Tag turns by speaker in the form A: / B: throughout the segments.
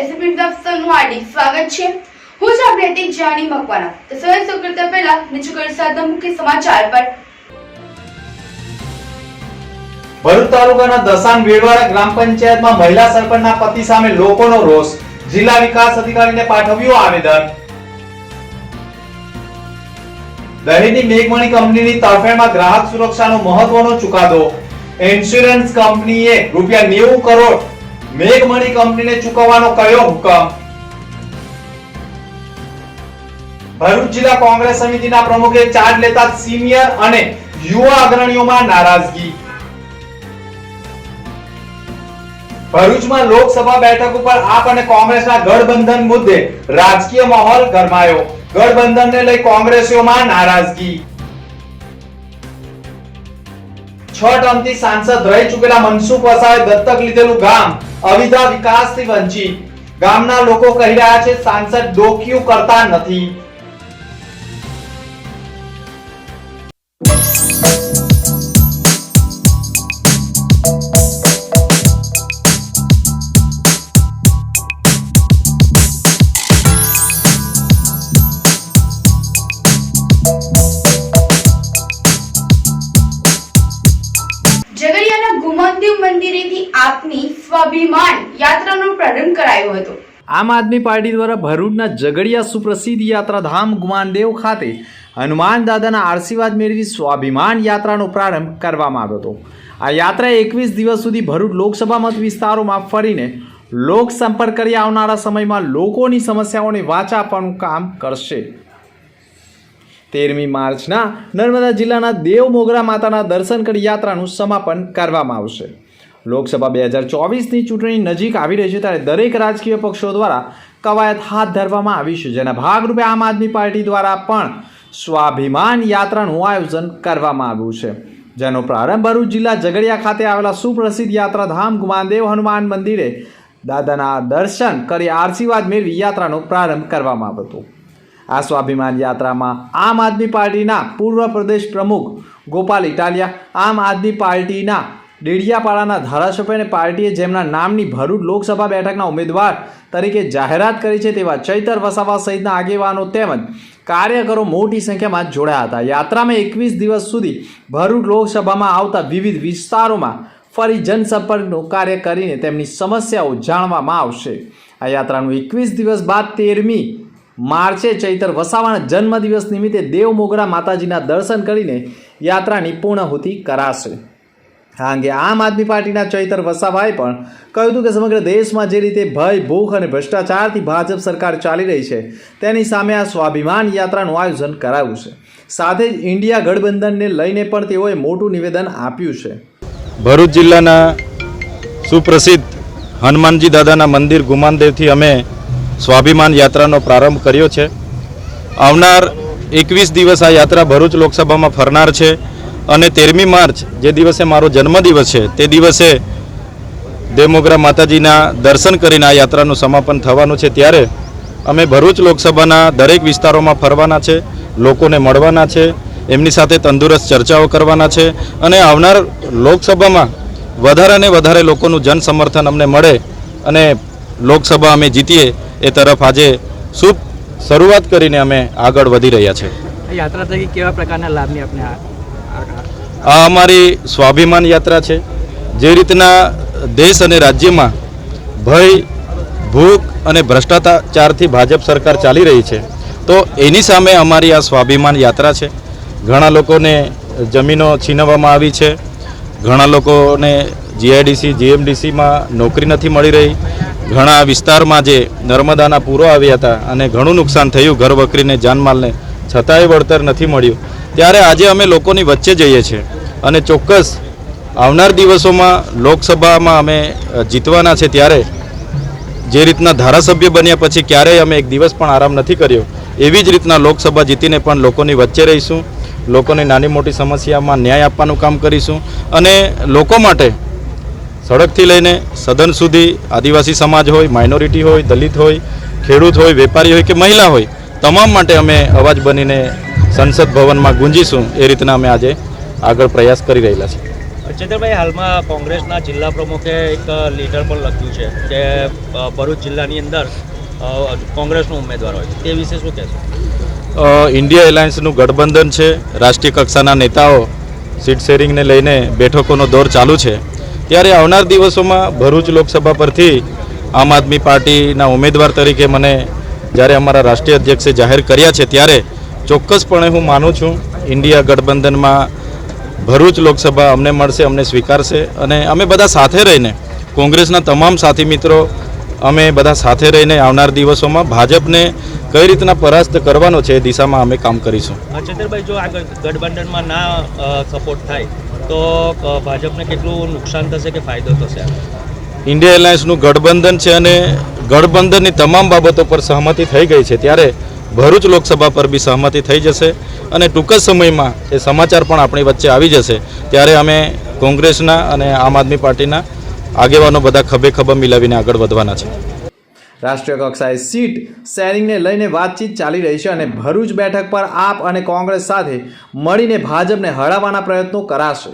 A: SB દફતરનું હાર્દિક સ્વાગત છે। હું છું આપની જાની મકવાના। તો સૌથી સૌ પહેલા નીચે કરી સાદા મુખ્ય સમાચાર પર।
B: ભરૂચ તાલુકાના દસાણ વેડવાડા ગ્રામ પંચાયતમાં મહિલા સરપંચના પતિ સામે લોકોનો રોષ, જિલ્લા વિકાસ અધિકારીને પાઠવ્યું આવેદન। દહેજની મેઘમણી કંપનીની તરફેણમાં ગ્રાહક સુરક્ષાનો મહત્વનો ચુકાદો, ઇન્સ્યોરન્સ કંપનીએ ₹90 કરોડ મેઘમણી કંપનીને ચૂકવવાનો કર્યો હુકમ। ભરૂચ જિલ્લા કોંગ્રેસ સમિતિના પ્રમુખે ચાર્જ લેતા સિનિયર અને યુવા અગ્રણીઓમાં નારાજગી। ભરૂચમાં લોકસભા બેઠક ઉપર આપ અને કોંગ્રેસના ગઠબંધન મુદ્દે રાજકીય માહોલ ગરમાયો, ગઠબંધનને લઈ કોંગ્રેસીઓમાં નારાજગી। 6 ટર્મથી સાંસદ રહી ચૂકેલા મનસુખ વસાવાએ દત્તક લીધેલું ગામ અવિધા વિકાસથી વંચિત, ગામના લોકો કહી રહ્યા છે સાંસદ ડોકિયું કરતા નથી।
A: ઝઘડિયાના ગુમાનદેવ મંદિરેથી આપની સ્વાભિમાન યાત્રાનો પ્રારંભ કરાયો હતો।
B: આમ આદમી પાર્ટી દ્વારા ભરૂચના ઝઘડિયા સુપ્રસિદ્ધ યાત્રાધામ ગુમાનદેવ ખાતે હનુમાન દાદાના આશીર્વાદ મેળવી સ્વાભિમાન યાત્રાનો પ્રારંભ કરવામાં આવ્યો હતો। આ યાત્રા 21 દિવસ સુધી ભરૂચ લોકસભા મત વિસ્તારોમાં ફરીને લોક સંપર્ક કરી આવનારા સમયમાં લોકોની સમસ્યાઓને વાચા આપવાનું કામ કરશે। 13મી માર્ચના નર્મદા જિલ્લાના દેવ મોગરા માતાના દર્શન કરી યાત્રાનું સમાપન કરવામાં આવશે। લોકસભા 2024ની ચૂંટણી નજીક આવી રહી છે ત્યારે દરેક રાજકીય પક્ષો દ્વારા કવાયત હાથ ધરવામાં આવી છે, જેના ભાગરૂપે આમ આદમી પાર્ટી દ્વારા પણ સ્વાભિમાન યાત્રાનું આયોજન કરવામાં આવ્યું છે, જેનો પ્રારંભ ભરૂચ જિલ્લા ઝઘડિયા ખાતે આવેલા સુપ્રસિદ્ધ યાત્રાધામ ગુમાનદેવ હનુમાન મંદિરે દાદાના દર્શન કરી આશીર્વાદ મેળવી યાત્રાનો પ્રારંભ કરવામાં આવ્યો હતો। આ સ્વાભિમાન યાત્રામાં આમ આદમી પાર્ટીના પૂર્વ પ્રદેશ પ્રમુખ ગોપાલ ઇટાલિયા, આમ આદમી પાર્ટીના ડેડિયાપાડાના ધારાસભ્ય અને પાર્ટીએ જેમના નામની ભરૂચ લોકસભા બેઠકના ઉમેદવાર તરીકે જાહેરાત કરી છે તેવા ચૈતર વસાવા સહિતના આગેવાનો તેમજ કાર્યકરો મોટી સંખ્યામાં જોડાયા હતા। યાત્રામાં 21 દિવસ સુધી ભરૂચ લોકસભામાં આવતા વિવિધ વિસ્તારોમાં ફરી જનસંપર્કનું કાર્ય કરીને તેમની સમસ્યાઓ જાણવામાં આવશે। આ યાત્રાનું 21 દિવસ બાદ 13મી માર્ચે ચૈતર વસાવાના જન્મદિવસ નિમિત્તે દેવ મોગરા માતાજીના દર્શન કરીને યાત્રાની પૂર્ણાહુતિ કરાશે। આ અંગે આમ આદમી પાર્ટીના ચૈતર વસાવાએ પણ કહ્યું હતું કે સમગ્ર દેશમાં જે રીતે ભય, ભૂખ અને ભ્રષ્ટાચારથી ભાજપ સરકાર ચાલી રહી છે તેની સામે આ સ્વાભિમાન યાત્રાનું આયોજન કરાયું છે। સાથે જ ઇન્ડિયા ગઠબંધનને લઈને પણ તેઓએ મોટું નિવેદન આપ્યું છે।
C: ભરૂચ જિલ્લાના સુપ્રસિદ્ધ હનુમાનજી દાદાના મંદિર ગુમાનદેવથી અમે સ્વાભિમાન યાત્રાનો પ્રારંભ કર્યો છે। આવનાર 21 દિવસ આ યાત્રા ભરૂચ લોકસભામાં ફરનાર છે અને 13મી માર્ચ જે દિવસે મારો જન્મદિવસ છે તે દિવસે દેવમોગરા માતાજીના દર્શન કરીને આ યાત્રાનું સમાપન થવાનું છે। ત્યારે અમે ભરૂચ લોકસભાના દરેક વિસ્તારોમાં ફરવાના છે, લોકોને મળવાના છે, એમની સાથે તંદુરસ્ત ચર્ચાઓ કરવાના છે અને આવનાર લોકસભામાં વધારે ને વધારે લોકોનું જન સમર્થન અમને મળે અને લોકસભા અમે જીતીએ એ તરફ આજે શુભ શરૂઆત કરીને અમે આગળ વધી રહ્યા છે।
D: યાત્રા થકી કેવા પ્રકારના લાભની આપણે
C: આ અમારી સ્વાભિમાન યાત્રા છે। જે રીતના દેશ અને રાજ્યમાં ભય, ભૂખ અને ભ્રષ્ટાચારથી ભાજપ સરકાર ચાલી રહી છે તો એની સામે અમારી આ સ્વાભિમાન યાત્રા છે। ઘણા લોકોને જમીનો છીનવવામાં આવી છે, ઘણા લોકોને જીઆઈડીસી, જીએમડીસીમાં નોકરી નથી મળી રહી, ઘણા વિસ્તારમાં જે નર્મદાના પૂરો આવ્યા હતા અને ઘણું નુકસાન થયું ઘર વકરીને, જાનમાલને, છતાંય વળતર નથી મળ્યું। ત્યારે આજે અમે લોકોની વચ્ચે જઈએ છીએ અને ચોક્કસ આવનાર દિવસોમાં લોકસભામાં અમે જીતવાના છે। ત્યારે જે રીતના ધારાસભ્ય બન્યા પછી ક્યારેય અમે એક દિવસ પણ આરામ નથી કર્યો, એવી જ રીતના લોકસભા જીતીને પણ લોકોની વચ્ચે રહીશું, લોકોની નાની મોટી સમસ્યામાં ન્યાય આપવાનું કામ કરીશું અને લોકો માટે સડકથી લઈને સદન સુધી આદિવાસી સમાજ હોય, માઇનોરિટી હોય, દલિત હોય, ખેડૂત હોય, વેપારી હોય કે મહિલા હોય, તમામ માટે અમે અવાજ બનીને સંસદ ભવનમાં ગુંજીશું। એ રીતના અમે આજે આગળ પ્રયાસ કરી રહેલા છે।
E: ચેતરભાઈ, હાલમાં કોંગ્રેસના જિલ્લા પ્રમુખે એક લેટર પણ લખ્યું છે કે ભરૂચ જિલ્લાની અંદર કોંગ્રેસનો ઉમેદવાર હોય, તે વિશે શું કહેશો?
C: ઇન્ડિયા એલાયન્સનું ગઠબંધન છે. રાષ્ટ્રીય કક્ષાના નેતાઓ સીટ શેરિંગને લઈને બેઠકોનો દોર ચાલુ છે. ત્યારે આવનાર દિવસોમાં ભરૂચ લોકસભા પરથી આમ આદમી પાર્ટીના ઉમેદવાર તરીકે મને જ્યારે અમારા રાષ્ટ્રીય અધ્યક્ષે જાહેર કર્યા છે, ત્યારે ચોક્કસપણે હું માનું છું ઇન્ડિયા ગઠબંધનમાં ભરૂચ લોકસભા અમને મળશે, અમને સ્વીકારશે અને અમે બધા સાથે રહીને, કોંગ્રેસના તમામ સાથી મિત્રો અમે બધા સાથે રહીને આવનાર દિવસોમાં ભાજપને કઈ રીતના પરાસ્ત કરવાનો છે એ દિશામાં અમે કામ કરીશું.
E: ચેતરભાઈ, જો આ ગઠબંધનમાં ના સપોર્ટ થાય તો ભાજપને કેટલું નુકસાન થશે કે ફાયદો થશે?
C: ઇન્ડિયા એલાયન્સનું ગઠબંધન છે અને ગઠબંધનની તમામ બાબતો પર સહમતિ થઈ ગઈ છે. ત્યારે ભરૂચ લોકસભા પર બી સહમતિ થઈ જશે અને ટૂંક જ સમયમાં એ સમાચાર પણ આપણી વચ્ચે આવી જશે. ત્યારે અમે કોંગ્રેસના અને આમ આદમી પાર્ટીના આગેવાનો બધા ખભે ખભા મિલાવીને આગળ વધવાના છે.
B: રાષ્ટ્રીય કક્ષાએ સીટ શેરિંગને લઈને વાતચીત ચાલી રહી છે અને ભરૂચ બેઠક પર આપ અને કોંગ્રેસ સાથે મળીને ભાજપને હરાવવાના પ્રયત્નો કરાશે.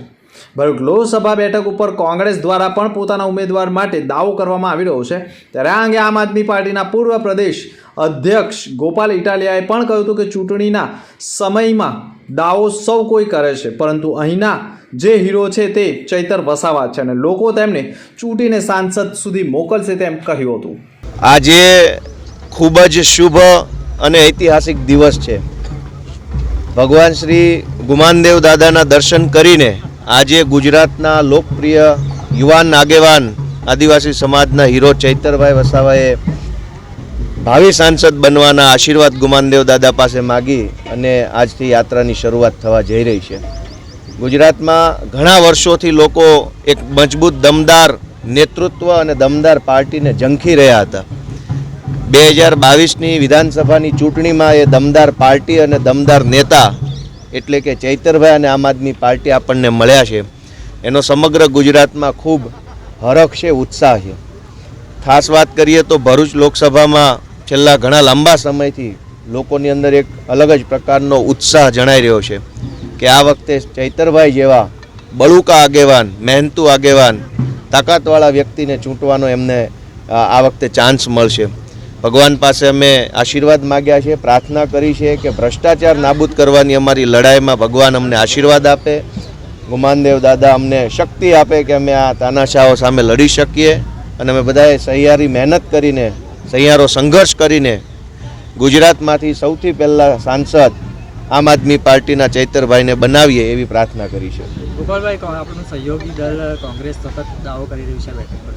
B: ભરૂચ લોકસભા બેઠક ઉપર કોંગ્રેસ દ્વારા પણ પોતાના ઉમેદવાર માટે દાવો કરવામાં આવી રહ્યો છે. ત્યારે આ અંગે આમ આદમી પાર્ટીના પૂર્વ પ્રદેશ અધ્યક્ષ ગોપાલ ઇટાલિયાએ પણ કહ્યું હતું કે ચૂંટણીના સમયમાં દાવો સૌ કોઈ કરે છે, પરંતુ અહીંના જે હીરો છે તે ચૈતર વસાવા છે અને લોકો તેમને ચૂંટીને સાંસદ સુધી મોકલશે તેમ કહ્યું હતું.
F: આજે ખૂબ જ શુભ અને ઐતિહાસિક દિવસ છે. ભગવાન શ્રી ગુમાનદેવ દાદાના દર્શન કરીને આજે ગુજરાતના લોકપ્રિય યુવાન આગેવાન આદિવાસી સમાજના હીરો ચૈતરભાઈ વસાવાએ ભાવિ સાંસદ બનવાના આશીર્વાદ ગુમાનદેવ દાદા પાસે માગી અને આજથી યાત્રાની શરૂઆત થવા જઈ રહી છે. ગુજરાતમાં ઘણા વર્ષોથી લોકો એક મજબૂત દમદાર નેતૃત્વ અને દમદાર પાર્ટીને ઝંખી રહ્યા હતા. 2022ની વિધાનસભાની ચૂંટણીમાં એ દમદાર પાર્ટી અને દમદાર નેતા એટલે કે ચૈતરભાઈ અને આમ આદમી પાર્ટી આપણને મળ્યા છે. એનો સમગ્ર ગુજરાતમાં ખૂબ હરખ છે, ઉત્સાહ છે. ખાસ વાત કરીએ તો ભરૂચ લોકસભામાં છેલ્લા ઘણા લાંબા સમયથી લોકોની અંદર એક અલગ જ પ્રકારનો ઉત્સાહ જણાઈ રહ્યો છે કે આ વખતે ચૈતરભાઈ જેવા બળુકા આગેવાન, મહેનતુ આગેવાન, તાકાતવાળા વ્યક્તિને ચૂંટવાનો એમને આ વખતે ચાન્સ મળશે. ભગવાન પાસે અમે આશીર્વાદ માગ્યા છે, પ્રાર્થના કરી છે કે ભ્રષ્ટાચાર નાબૂદ કરવાની અમારી લડાઈમાં ભગવાન અમને આશીર્વાદ આપે, ગુમાનદેવ દાદા અમને શક્તિ આપે કે અમે આ તાનાશાહો સામે લડી શકીએ અને અમે બધાએ સહિયારી મહેનત કરીને, સહિયારો સંઘર્ષ કરીને ગુજરાતમાંથી સૌથી પહેલાં સાંસદ આમ આદમી પાર્ટીના ચૈતરભાઈને બનાવીએ એવી પ્રાર્થના કરી છે.
D: ગોપાલભાઈ, આપણું સહયોગી દળ કોંગ્રેસ સતત દાવો કરી રહ્યું છે બેઠક પર.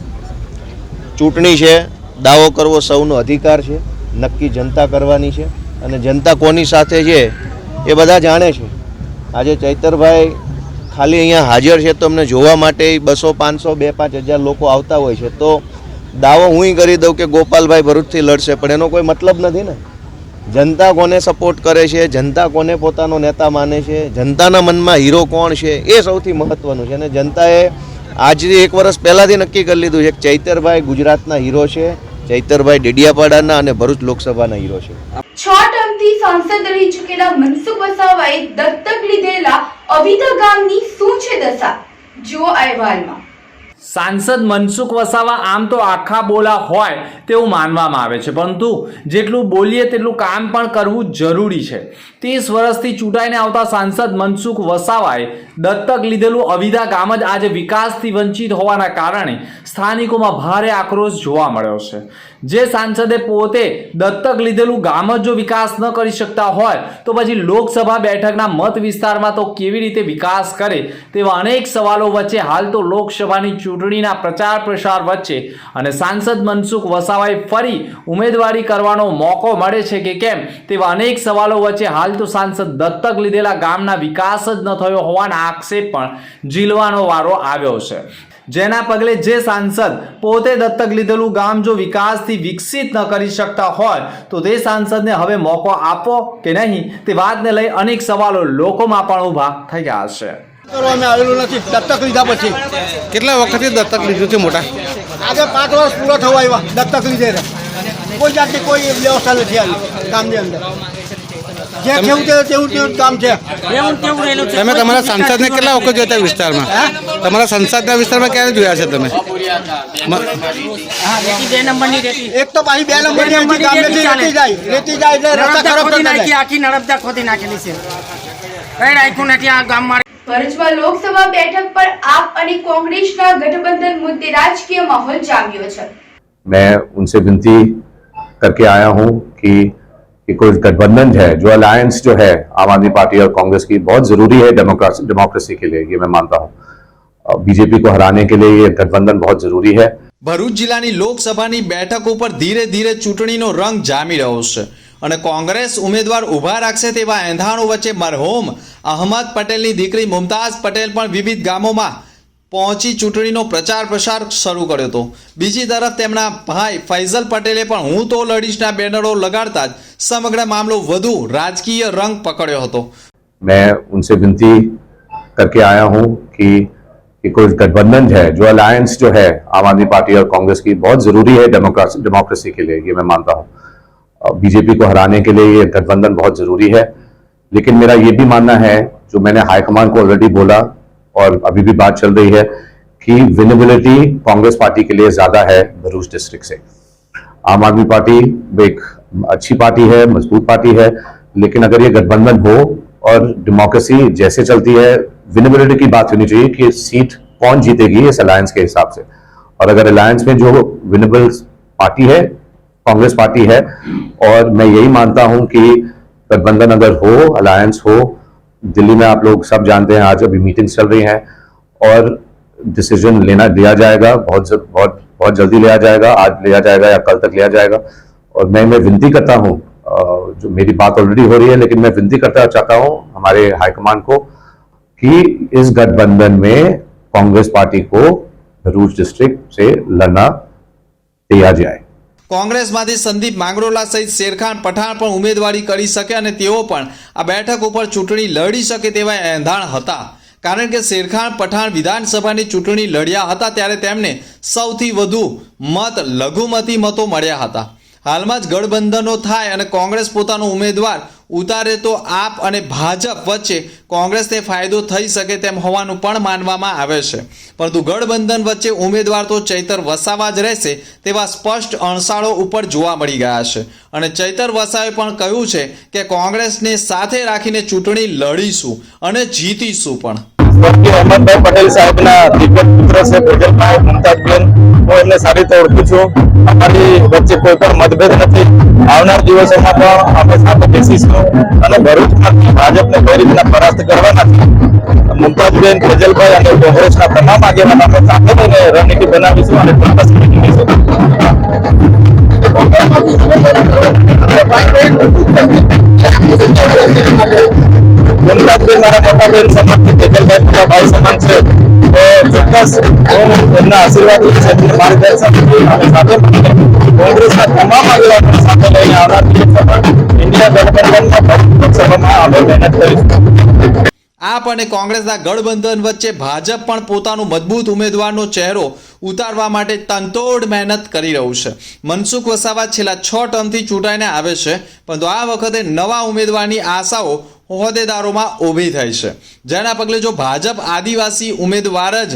F: ચૂંટણી છે, દાવો કરવો સૌનો અધિકાર છે, નક્કી જનતા કરવાની છે અને જનતા કોની સાથે છે એ બધા જાણે છે. આજે ચૈતરભાઈ ખાલી અહીંયા હાજર છે તો અમને જોવા માટે 200, 500, 2-5 હજાર લોકો આવતા હોય છે, તો દાવો હું કરી દઉં કે ગોપાલભાઈ ભરૂચથી લડશે, પણ એનો કોઈ મતલબ નથી ને. જનતા કોને સપોર્ટ કરે છે, જનતા કોને પોતાનો નેતા માને છે, જનતાના મનમાં હીરો કોણ છે એ સૌથી મહત્વનું છે. અને જનતાએ આજથી 1 વર્ષ પહેલાંથી નક્કી કરી લીધું છે કે ચૈતરભાઈ ગુજરાતના હીરો છે, ચૈતરભાઈ ડેડિયાપાડાના અને ભરૂચ લોકસભાના હીરો છે.
A: 6 ટર્મથી સાંસદ રહી ચૂકેલા મનસુખ વસાવાએ દત્તક લીધેલા અવિધા ગામની શું છે દશા, જુઓ અહેવાલમાં.
B: સાંસદ મનસુખ વસાવા આમ તો આખા બોલા હોય તેવું માનવામાં આવે છે, પરંતુ જેટલું બોલીએ તેટલું કામ પણ કરવું જરૂરી છે. 30 વર્ષથી ચૂંટાઈને આવતા સાંસદ મનસુખ વસાવાએ દત્તક લીધેલું અવિધા ગામ જ આજે વિકાસથી વંચિત હોવાના કારણે સ્થાનિકોમાં ભારે આક્રોશ જોવા મળ્યો છે. જે સાંસદે પોતે દત્તક લીધેલું ગામ જ જો વિકાસ ન કરી શકતા હોય તો પછી લોકસભા બેઠકના મત વિસ્તારમાં તો કેવી રીતે વિકાસ કરે તેવા અનેક સવાલો વચ્ચે હાલ તો લોકસભાની ચૂંટણીના પ્રચાર પ્રસાર વચ્ચે અને સાંસદ મનસુખ વસાવાએ ફરી ઉમેદવારી કરવાનો મોકો મળે છે કે કેમ તેવા અનેક સવાલો વચ્ચે હાલ તો સાંસદ દત્તક લીધેલા ગામના વિકાસ જ ન થયો હોવાના આક્ષેપ પણ ઝીલવાનો વારો આવ્યો છે. જેના પગલે જે સાંસદ પોતે દત્તક લીધેલું ગામ જો વિકાસથી વિકસિત ન કરી શકતા હોય તો તે સાંસદને હવે મોકો આપવો કે નહીં તે વાતને લઈ અનેક સવાલો લોકોમાં પણ ઊભા થઈ ગયા છે.
G: કરવામાં આવેલું નથી. દત્તક લીધા પછી
H: કેટલા વખતથી દત્તક લીધું છે મોટા?
G: આજે 5 વર્ષ પૂરો થવા આવ્યા દત્તક લીધે કોઈ જાતની કોઈ વ્યવસ્થા નથી આવી ગામની અંદર. જે કેવું તે તેવું તેવું જ કામ છે.
H: તમે તમારા સંસદને કેટલા વખત જોયા હતા વિસ્તારમાં? તમારા સંસદના વિસ્તારમાં ક્યારે જોયા છે તમે?
G: એક તો પાછી 2 નંબરની અહીંથી ગામ નથી રેતી જાય એટલે રસ્તા ખરાબ કરતા જાય.
I: આખી નર્મદા ખોદી નાખેલી છે, કઈ રાખ્યું નથી આ ગામમાં.
A: ભરૂચમાં લોકસભા બેઠક પર આપ અને કોંગ્રેસના ગઠબંધન મુદ્દે રાજકીય માહોલ જામ્યો છે.
J: मैं उनसे विनती करके आया हूं कि कोई गठबंधन है, जो अलायंस जो है आम आदमी पार्टी और कांग्रेस की बहुत जरूरी है डेमोक्रेसी के लिए, ये मैं मानता हूं. बीजेपी को हराने के लिए ये गठबंधन बहुत जरूरी है.
B: ભરૂચ જિલ્લાની લોકસભાની બેઠક ઉપર ધીરે ધીરે ચૂંટણીનો રંગ જામી રહ્યો છે અને કોંગ્રેસ ઉમેદવાર ઊભા રાખશે તેવા એંધાણો વચ્ચે મરહૂમ અહમદ પટેલની દીકરી મુમતાઝ પટેલ પણ વિવિધ ગામોમાં પહોંચી ચૂંટણીનો પ્રચાર પ્રસાર શરૂ કર્યો હતો. બીજી તરફ તેમના ભાઈ ફૈઝલ પટેલે પણ હું તો લડીશના બેનરો લગાડતા જ સમગ્ર મામલો વધુ રાજકીય રંગ પકડ્યો હતો.
J: मैं उनसे विनती करके आया हूं कि कोई गठबंधन है, जो अलायंस जो है आम आदमी पार्टी और कांग्रेस की बहुत जरूरी है डेमोक्रेसी के लिए, ये मैं मानता हूं. बीजेपी को हराने के लिए ये गठबंधन बहुत जरूरी है. लेकिन मेरा ये भी मानना है, जो मैंने हाईकमान को ऑलरेडी बोला और अभी भी बात चल रही है, कि विनेबिलिटी कांग्रेस पार्टी के लिए ज्यादा है भरूच डिस्ट्रिक्ट से. आम आदमी पार्टी एक अच्छी पार्टी है, मजबूत पार्टी है, लेकिन अगर ये गठबंधन हो और डेमोक्रेसी जैसे चलती है, विनेबिलिटी की बात होनी चाहिए कि सीट कौन जीतेगी इस अलायंस के हिसाब से. और अगर अलायंस में जो विनेबल पार्टी है कांग्रेस पार्टी है, और मैं यही मानता हूं कि गठबंधन अगर हो, अलायंस हो, दिल्ली में आप लोग सब जानते हैं आज अभी मीटिंग्स चल रही हैं और डिसीजन लिया जाएगा, बहुत जल्दी लिया जाएगा, आज लिया जाएगा या कल तक लिया जाएगा. और मैं विनती करता हूं, जो मेरी बात ऑलरेडी हो रही है, लेकिन मैं विनती करता चाहता हूं हमारे हाईकमान को कि इस गठबंधन में कांग्रेस पार्टी को भरूच डिस्ट्रिक्ट से लड़ना दिया जाए.
B: કોંગ્રેસમાંથી સંદીપ માંગરોલા સહિત શેરખાન પઠાણ પણ ઉમેદવારી કરી શકે અને તેઓ પણ આ બેઠક ઉપર ચૂંટણી લડી શકે તેવા એંધાણ હતા, કારણ કે શેરખાન પઠાણ વિધાનસભાની ચૂંટણી લડ્યા હતા ત્યારે તેમને સૌથી વધુ મત લઘુમતી મતો મળ્યા હતા. હાલમાં જ ગઠબંધનો થાય અને કોંગ્રેસ પોતાનો ઉમેદવાર ઉતારે તો આપ અને ભાજપ વચ્ચે કોંગ્રેસને ફાયદો થઈ શકે તેમ હોવાનું પણ માનવામાં આવે છે, પરંતુ ગઠબંધન વચ્ચે ઉમેદવાર તો ચૈતર વસાવા જ રહેશે તેવા સ્પષ્ટ અણસાળો ઉપર જોવા મળી ગયા છે. અને ચૈતર વસાવે પણ કહ્યું છે કે કોંગ્રેસને સાથે રાખીને ચૂંટણી લડીશું અને જીતીશું પણ.
C: સ્વર્ગીય અહમદભાઈ પટેલ સાહેબના દિગ્ગજ પુત્ર છે ભેજલભાઈ મુમતાઝબેન. હું એમને સારી રીતે ઓળખું છું. અમારી વચ્ચે કોઈ પણ મતભેદ નથી. આવનાર દિવસોમાં પણ અમે સાથે બેસીશું અને ભરૂચમાંથી ભાજપને કઈ રીતના પરાસ્ત કરવાના છે, મુમતાઝબેન, ભેજલભાઈ અને કોંગ્રેસના તમામ આગેવાનો અમે સાથે લઈને રણનીતિ બનાવીશું અને ચોક્કસ જીતીશું. મુમતાઝબેન મારા મોટા બેન સમાન છે, ભેજલભાઈ મારા ભાઈ સમાન છે, તો ચોક્કસ હું એમના આશીર્વાદ માર્ગદર્શન અને સાથે કોંગ્રેસના તમામ આગેવાનો સાથે લઈને આવનાર દિવસોમાં ઇન્ડિયા ગઠબંધનમાં લોકસભામાં અમે મહેનત કરીશું.
B: આપ અને કોંગ્રેસના ગઠબંધન વચ્ચે ભાજપ પણ પોતાનો મજબૂત ઉમેદવારનો ચહેરો ઉતારવા માટે તનતોડ મહેનત કરી રહ્યું છે. મનસુખ વસાવા છેલ્લા 6 ટર્મથી ચૂંટાઈને આવે છે, પરંતુ આ વખતે નવા ઉમેદવારની આશાઓ હોદ્દેદારોમાં ઊભી થઈ છે, જેના પગલે જો ભાજપ આદિવાસી ઉમેદવાર જ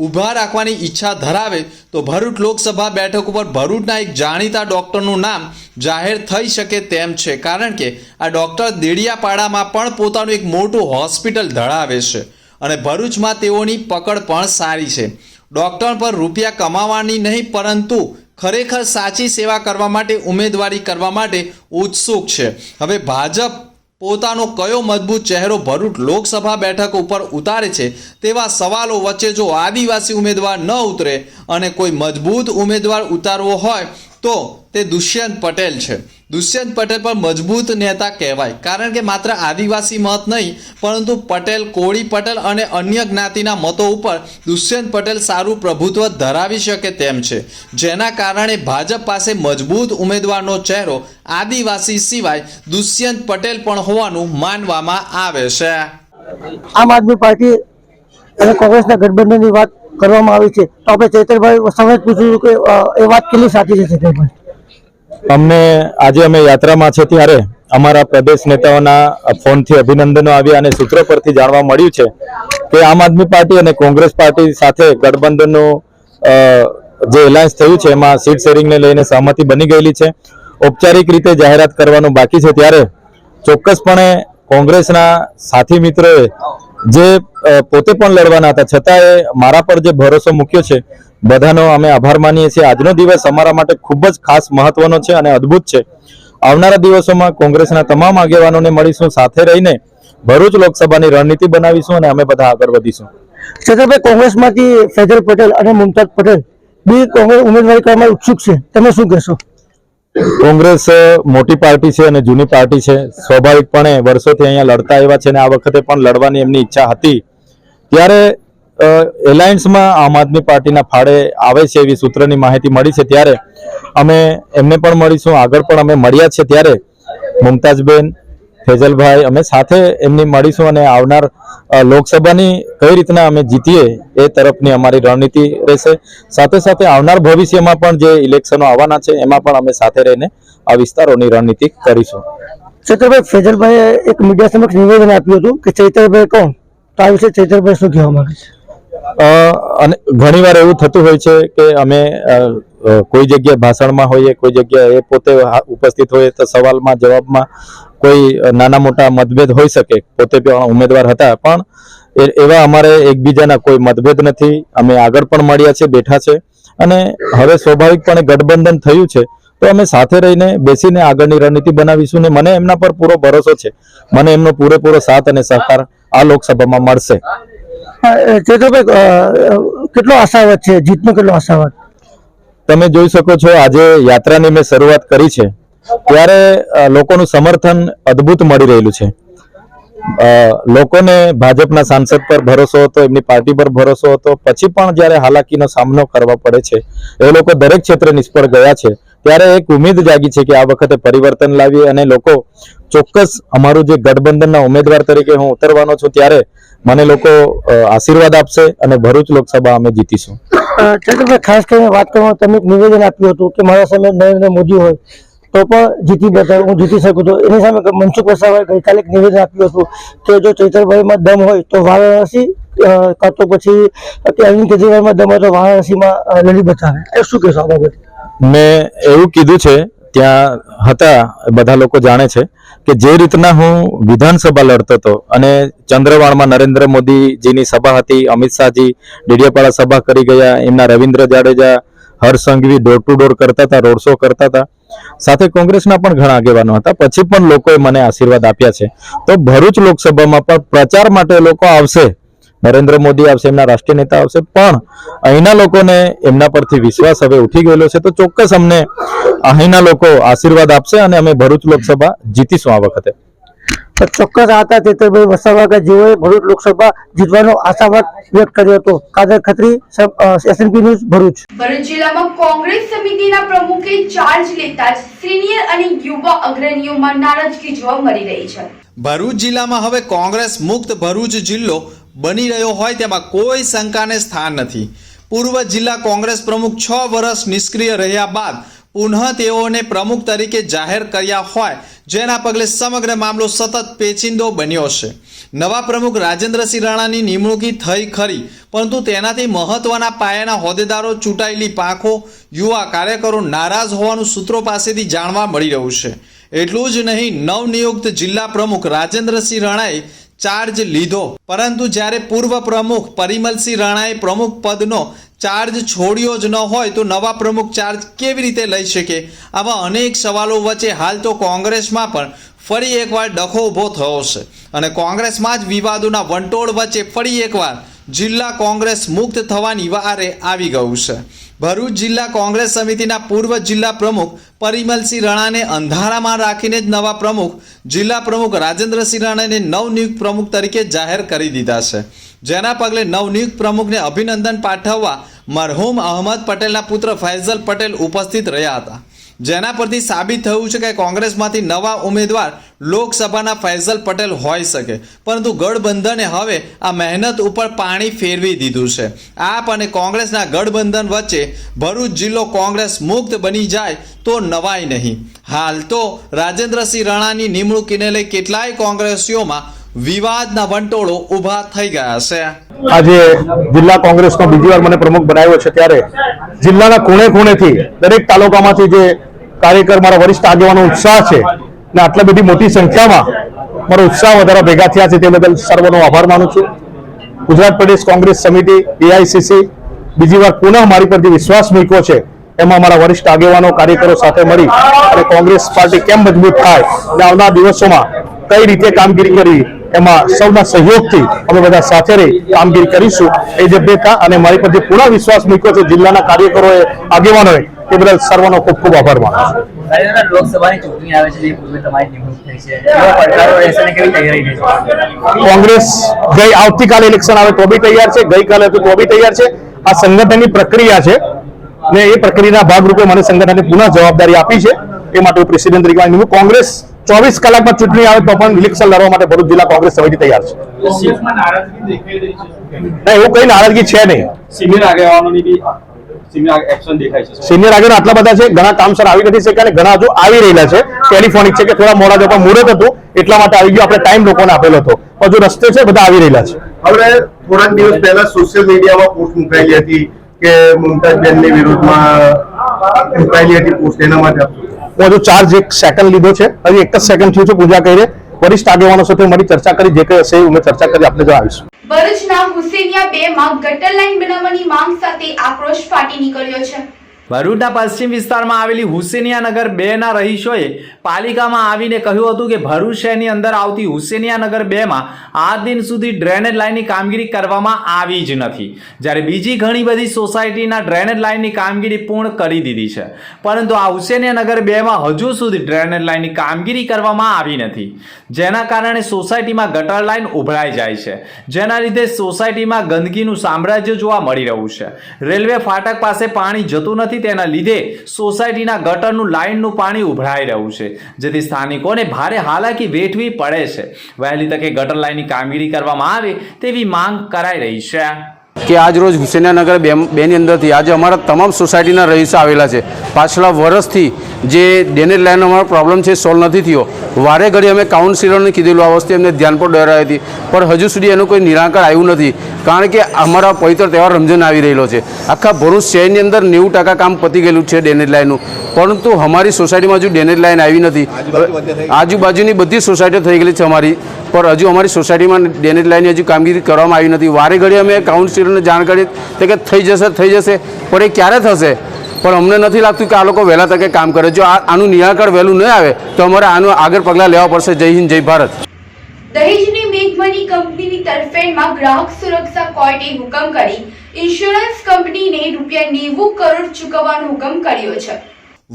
B: ઊભા રાખવાની ઈચ્છા ધરાવે તો ભરૂચ લોકસભા બેઠક ઉપર ભરૂચના એક જાણીતા ડૉક્ટરનું નામ જાહેર થઈ શકે તેમ છે, કારણ કે આ ડૉક્ટર દેડિયાપાડામાં પણ પોતાનું એક મોટું હોસ્પિટલ ધરાવે છે અને ભરૂચમાં તેઓની પકડ પણ સારી છે. ડૉક્ટર પર રૂપિયા કમાવાની નહીં, પરંતુ ખરેખર સાચી સેવા કરવા માટે ઉમેદવારી કરવા માટે ઉત્સુક છે. હવે ભાજપ પોતાનો કયો મજબૂત ચહેરો ભરૂચ લોકસભા બેઠક ઉપર ઉતારે છે તેવા સવાલો વચ્ચે જો આદિવાસી ઉમેદવાર ન ઉતરે અને કોઈ મજબૂત ઉમેદવાર ઉતારવો હોય તો તે દુષ્યંત પટેલ છે. દુષ્યંત પટેલ પણ મજબૂત નેતા કહેવાય, કારણ કે માત્ર આદિવાસી મત નહીં, પરંતુ પટેલ, કોળી પટેલ અને અન્ય જ્ઞાતિના મતો ઉપર દુષ્યંત પટેલ સારું પ્રભુત્વ ધરાવી શકે તેમ છે, જેના કારણે ભાજપ પાસે મજબૂત ઉમેદવારનો ચહેરો આદિવાસી સિવાય દુષ્યંત પટેલ પણ હોવાનું માનવામાં આવે છે.
I: આમ આદમી પાર્ટી અને કોંગ્રેસના ગઠબંધનની વાત કરવામાં આવી છે, તો આપણે ચૈતરભાઈ વસાવાએ પૂછ્યું કે એ વાત કેટલી સાચી છે ચૈતરભાઈ?
C: અમને આજે અમે યાત્રામાં છે ત્યારે અમારા પ્રદેશ નેતાઓના ફોનથી અભિનંદનો આવ્યા અને સૂત્રો પરથી જાણવા મળ્યું છે કે આમ આદમી પાર્ટી અને કોંગ્રેસ પાર્ટી સાથે ગઠબંધનનું જે એલાયન્સ થયું છે એમાં સીટ શેરિંગને લઈને સહમતિ બની ગયેલી છે. ઔપચારિક રીતે જાહેરાત કરવાનું બાકી છે. ત્યારે ચોક્કસપણે કોંગ્રેસના સાથી મિત્રોએ જે પોતે પણ લડવાના હતા છતાંય મારા પર જે ભરોસો મૂક્યો છે બધાનો અમે આભાર માનીએ છીએ. આજનો દિવસ અમારા માટે ખૂબ જ ખાસ મહત્વનો છે અને અદ્ભુત છે. આવનારા દિવસોમાં કોંગ્રેસના તમામ આગેવાનોને મળીશું, સાથે રહીને ભરૂચ લોકસભાની રણનીતિ બનાવીશું અને અમે બધા આગળ વધીશું.
I: છત્રભાઈ, કોંગ્રેસમાંથી ફૈઝલ પટેલ અને મુમતાઝ પટેલ બે કોંગ્રેસ ઉમેદવારી કરવા ઉત્સુક છે, તમે શું કહેશો?
C: કોંગ્રેસ મોટી પાર્ટી છે અને જૂની પાર્ટી છે. સ્વાભાવિકપણે વર્ષોથી અહીંયા લડતા આવ્યા છે અને આ વખતે પણ લડવાની એમની ઈચ્છા હતી. ત્યારે એલાયન્સમાં આમ આદમી પાર્ટીના ફાળે આવે છે એવી સૂત્રની માહિતી મળી છે. ત્યારે અમે એમને પણ મળીશું, આગળ પણ અમે મળ્યા છે. ત્યારે મુમતાઝબેન, ફૈઝલભાઈ, અમે સાથે એમની મળીશું અને આવનાર લોકસભાની કઈ રીતના અમે જીતીએ એ તરફની અમારી રણનીતિ રહેશે. સાથે સાથે આવનાર ભવિષ્યમાં પણ જે ઇલેક્શનો આવવાના છે એમાં પણ અમે સાથે રહીને આ વિસ્તારોની રણનીતિ કરીશું.
I: ચૈતરભાઈ, ફૈઝલભાઈએ એક મીડિયા સમક્ષ નિવેદન આપ્યું હતું કે ચૈતરભાઈ કોણ, તો આ વિશે ચૈતરભાઈ શું કહેવા માંગે છે?
C: અને ઘણીવાર એવું થતું હોય છે કે અમે કોઈ જગ્યાએ ભાષણમાં હોઈએ, કોઈ જગ્યાએ એ પોતે ઉપસ્થિત હોય તો સવાલમાં જવાબમાં કોઈ નાના મોટા મતભેદ હોઈ શકે. પોતે પણ ઉમેદવાર હતા, પણ એવા અમારે એકબીજાના કોઈ મતભેદ નથી. અમે આગળ પણ મળ્યા છે, બેઠા છે અને હવે સ્વાભાવિકપણે ગઠબંધન થયું છે તો અમે સાથે રહીને બેસીને આગળની રણનીતિ બનાવીશું ને મને એમના પર પૂરો ભરોસો છે. મને એમનો પૂરેપૂરો સાથ અને સહકાર આ લોકસભામાં મળશે.
I: ચૈતરભાઈ, કેટલો આશાવાદ છે, જીતનો કેટલો આશાવાદ?
C: તમે જોઈ શકો છો, આજે યાત્રાની મેં શરૂઆત કરી છે ત્યારે લોકોનું સમર્થન અદ્ભુત મળી રહેલું છે. લોકોને ભાજપના સાંસદ પર ભરોસો હતો, એમની પાર્ટી પર ભરોસો હતો, પછી પણ જ્યારે હાલાકીનો સામનો કરવા પડે છે, એ લોકો દરેક ક્ષેત્રે નિષ્ફળ ગયા છે. ત્યારે એક ઉમેદ જાગી છે કે આ વખતે પરિવર્તન લાવીએ અને લોકો ચોક્કસ અમારું જે ગઠબંધનના ઉમેદવાર તરીકે હું ઉતરવાનો છું ત્યારે મને લોકો આશીર્વાદ આપશે અને ભરૂચ લોકસભા અમે જીતીશું.
I: ચૈતરભાઈ, ખાસ કરીને વાત કરવામાં તમે એક નિવેદન આપ્યું હતું કે મારા સામે નરેન્દ્ર મોદી હોય તો પણ જીતી બતાવ, હું જીતી શકું. તો એની સામે મનસુખ વસાવાએ ગઈકાલે એક નિવેદન આપ્યું હતું કે જો ચૈતરભાઈમાં દમ હોય તો વારાણસી, કાં તો પછી અરવિંદ કેજરીવાલમાં દમ હોય તો વારાણસીમાં લડી બતાવે. એ શું કહેશો આ બાબતે?
C: મેં એવું કીધું છે, ત્યાં હતા બધા લોકો જાણે છે કે જે રીતના હું વિધાનસભા લડતો હતો અને ચંદ્રવાણમાં નરેન્દ્ર મોદીજીની સભા હતી, અમિત શાહજી ડેડિયાપાડા સભા કરી ગયા, એમના Ravindra Jadeja, Harsh Sanghavi door to door કરતા હતા, રોડ શો કરતા હતા, સાથે કોંગ્રેસના પણ ઘણા આગેવાનો હતા. પછી પણ લોકોએ મને આશીર્વાદ આપ્યા છે. તો ભરૂચ લોકસભામાં પણ પ્રચાર માટે લોકો આવશે, નરેન્દ્ર મોદી આવશે, એમના રાષ્ટ્રીય નેતા આવશે, પણ અહીંના લોકોને એમના પરથી વિશ્વાસ હવે ઉઠી ગયેલો છે. તો ચોક્કસ અમને અહીંના લોકો આશીર્વાદ આપશે અને અમે ભરૂચ લોકસભા જીતીશું આ વખતે.
I: ચોક્કસ આ હતા ચૈતરભાઈ વસાવા કે જેઓએ ભરૂચ લોકસભા જીતવાનો આશાવાદ વ્યક્ત કર્યો હતો. Kadar Khatri, SNP news, Bharuch.
A: ભરૂચ જિલ્લામાં કોંગ્રેસ સમિતિના પ્રમુખે ચાર્જ લેતા જ સિનિયર અને યુવા અગ્રણીઓમાં નારાજગી જોવા મળી રહી છે.
B: ભરૂચ જિલ્લામાં હવે કોંગ્રેસ મુક્ત ભરૂચ જિલ્લો બની રહ્યો હોય તેમાં કોઈ શંકાને સ્થાન નથી. પૂર્વ જિલ્લા કોંગ્રેસ પ્રમુખ 6 વર્ષ નિષ્ક્રિય રહ્યા બાદ પુનઃ તેઓને પ્રમુખ તરીકે જાહેર કર્યા હોય, જેના પગલે સમગ્ર મામલો સતત પેચિંદો બન્યો છે. નવા પ્રમુખ રાજેન્દ્રસિંહ રાણાની નિમણૂકી થઈ ખરી, પરંતુ તેનાથી મહત્વના પાયાના હોદ્દેદારો, ચૂંટાયેલી પાંખો, યુવા કાર્યકરો નારાજ હોવાનું સૂત્રો પાસેથી જાણવા મળી રહ્યું છે. એટલું જ નહીં, નવનિયુક્ત જિલ્લા પ્રમુખ રાજેન્દ્રસિંહ રાણાએ ચાર્જ લીધો, પરંતુ જ્યારે પૂર્વ પ્રમુખ પરિમલસિંહ રાણાએ પ્રમુખ પદનો ચાર્જ છોડ્યો જ ન હોય તો નવા પ્રમુખ ચાર્જ કેવી રીતે લઈ શકે? આવા અનેક સવાલો વચ્ચે હાલ તો કોંગ્રેસમાં પણ ફરી એકવાર ડખો ઊભો થયો છે અને કોંગ્રેસમાં જ વિવાદોના વંટોળ વચ્ચે ફરી એકવાર જિલ્લા કોંગ્રેસ મુક્ત થવાની વારે આવી ગયું છે. ભરૂચ જિલ્લા કોંગ્રેસ સમિતિના પૂર્વ જિલ્લા પ્રમુખ પરિમલસિંહ રાણાને અંધારામાં રાખીને જ નવા પ્રમુખ જિલ્લા પ્રમુખ રાજેન્દ્રસિંહ રાણાને નવનિયુક્ત પ્રમુખ તરીકે જાહેર કરી દીધા છે. જેના પગલે નવનિયુક્ત પ્રમુખને અભિનંદન પાઠવવા મરહૂમ અહમદ પટેલના પુત્ર ફૈઝલ પટેલ ઉપસ્થિત રહ્યા હતા. જેના પરથી સાબિત થયું છે કે કોંગ્રેસમાંથી નવા ઉમેદવાર લોકસભાના ફૈઝલ પટેલ હોઈ શકે, પરંતુ ગઠબંધને હવે આ મહેનત ઉપર પાણી ફેરવી દીધું છે. આપ અને કોંગ્રેસના ગઠબંધન વચ્ચે ભરૂચ જિલ્લો કોંગ્રેસ મુક્ત બની જાય તો નવાઈ નહીં. હાલ તો રાજેન્દ્રસિંહ રાણાની નિમણૂકીને લઈ કેટલાય કોંગ્રેસીઓમાં વિવાદના વંટોળો ઊભા થઈ ગયા છે.
H: આજે જિલ્લા કોંગ્રેસનો બીજી વાર મને પ્રમુખ બનાવ્યો છે, ત્યારે જિલ્લાના ખૂણે ખૂણેથી દરેક તાલુકામાંથી જે કાર્યકર મારા વરિષ્ઠ આગેવાનો ઉત્સાહ છે ને આટલા બધી મોટી સંખ્યામાં મારો ઉત્સાહ વધારા ભેગા થયા છે તે બદલ સર્વનો આભાર માનું છું. ગુજરાત પ્રદેશ કોંગ્રેસ સમિતિ AICC બીજી વાર પુનઃ મારી પર જે વિશ્વાસ મૂક્યો છે એમાં મારા વરિષ્ઠ આગેવાનો કાર્યકરો સાથે મળી અને કોંગ્રેસ પાર્ટી કેમ મજબૂત થાય અને આવનાર દિવસોમાં કઈ રીતે કામગીરી કરવી એમાં સૌના સહયોગથી અમે બધા સાથે રહી કામગીરી કરીશું એ જે બેઠા અને મારી પર જે પૂર્ણ વિશ્વાસ મૂક્યો છે જિલ્લાના કાર્યકરોએ આગેવાનોએ તે બદલ સર્વનો ખૂબ ખૂબ આભાર માનું છું.
D: લોકસભાની ચૂંટણી આવે છે, જે પૂર્વે તમારી નિમણૂક થઈ છે, કેવા પડકારો રહેશે અને કેવી તૈયારી રહેશે?
H: કોંગ્રેસ આવતીકાલે ઇલેક્શન આવે તો બી તૈયાર છે, ગઈકાલે હતું તો બી તૈયાર છે. આ સંગઠનની પ્રક્રિયા છે ને એ પ્રક્રિયાના ભાગરૂપે મને સંગઠને પુનઃ જવાબદારી આપી છે. એ માટે પ્રેસિડેન્ટ તરીકે નિમણૂક. કોંગ્રેસ 24 કલાકમાં ચૂંટણી આવે તો પણ ઇલેક્શન લડવા માટે ભરૂચ જિલ્લા કોંગ્રેસ સમિતિ તૈયાર છે. ના, એવું કઈ નારાજગી છે નહીં. સિનિયર આગેવાનો આટલા બધા છે, ઘણા કામસર આવી નથી શક્યા અને ઘણા હજુ આવી રહેલા છે. ટેલિફોનિક છે કે થોડા મોડા જતા મુહૂર્ત હતું એટલા માટે આવી ગયો. આપણે ટાઈમ લોકોને આપેલો હતો, હજુ રસ્તે છે, બધા આવી રહેલા છે.
F: હવે થોડાક દિવસ પહેલા સોશિયલ મીડિયામાં પોસ્ટ મુકાયેલી હતી કે મુમતાઝબેનની વિરુદ્ધમાં મુકાયેલી હતી પોસ્ટ, એના માટે
H: હું હજુ ચાર્જ 1 સેકન્ડ લીધો છે, હજી 1 જ સેકન્ડ થયું છે. પૂજા કરીને વરિષ્ઠ આગેવાનો સાથે મળી ચર્ચા કરી, જે કંઈ હશે અમે ચર્ચા કરી આપણે જણાવીશું.
A: ભરૂચના હુસેનિયા 2 માં ગટર લાઈન બનાવવાની માંગ સાથે આક્રોશ ફાટી નીકળ્યો છે.
B: ભરૂચના પશ્ચિમ વિસ્તારમાં આવેલી હુસેનિયા નગર 2 ના રહીશોએ પાલિકામાં આવીને કહ્યું હતું કે ભરૂચ શહેરની અંદર આવતી હુસેનિયા નગર 2 માં આજ દિન સુધી ડ્રેનેજ લાઇનની કામગીરી કરવામાં આવી જ નથી, જ્યારે બીજી ઘણી બધી સોસાયટીના ડ્રેનેજ લાઇનની કામગીરી પૂર્ણ કરી દીધી છે, પરંતુ આ હુસેનિયા નગર 2 માં હજુ સુધી ડ્રેનેજ લાઇનની કામગીરી કરવામાં આવી નથી, જેના કારણે સોસાયટીમાં ગટર લાઇન ઉભરાઈ જાય છે, જેના લીધે સોસાયટીમાં ગંદકીનું સામ્રાજ્ય જોવા મળી રહ્યું છે. રેલવે ફાટક પાસે પાણી જતું નથી, તેના લીધે સોસાયટીના ગટરનું લાઇનનું પાણી ઉભરાઈ રહ્યું છે, જેથી સ્થાનિકોને ભારે હાલાકી વેઠવી પડે છે. વહેલી તકે ગટર લાઇનની કામગીરી કરવામાં આવે તેવી માંગ કરાઈ રહી છે.
K: કે આજ રોજ હુસેનિયા નગર 2 ની અંદરથી આજે અમારા તમામ સોસાયટીના રહીશો આવેલા છે. પાછલા વર્ષથી જે ડ્રેનેજ લાઇન અમારો પ્રોબ્લેમ છે સોલ્વ નથી થયો. વારે ઘડી અમે કાઉન્સિલરને કીધેલું, આ વસ્તુ એમને ધ્યાન પર દોરાવી હતી, પણ હજુ સુધી એનું કોઈ નિરાકરણ આવ્યું નથી. કારણ કે અમારા પવિત્ર તહેવાર રમઝાન આવી રહેલો છે. આખા ભરૂચ શહેરની અંદર 90% કામ પતી ગયેલું છે ડ્રેનેજ લાઇનનું, પરંતુ અમારી સોસાયટીમાં હજુ ડ્રેનેજ લાઇન આવી નથી. આજુબાજુની બધી સોસાયટીઓ થઈ ગયેલી છે અમારી, પણ હજુ અમારી સોસાયટીમાં ડ્રેનેજ લાઇનની હજુ કામગીરી કરવામાં આવી નથી. વારે ઘડી અમે કાઉન્સિલરને જાણ કરી કે થઈ જશે, પણ એ ક્યારે થશે? પણ અમને નથી લાગતું કે આ લોકો વહેલા તકે કામ કરે. જો આનું નિરાકરણ વહેલું નહીં આવે તો અમારે આનું આગળ પગલાં લેવા પડશે. જય હિન્દ, જય ભારત.
A: દહેજની મેઘમણી કંપનીની તરફેણમાં ગ્રાહક સુરક્ષા કોર્ટે હુકમ કરી ઇન્સ્યોરન્સ કંપનીને ₹90 કરોડ ચૂકવવાનો હુકમ કર્યો છે.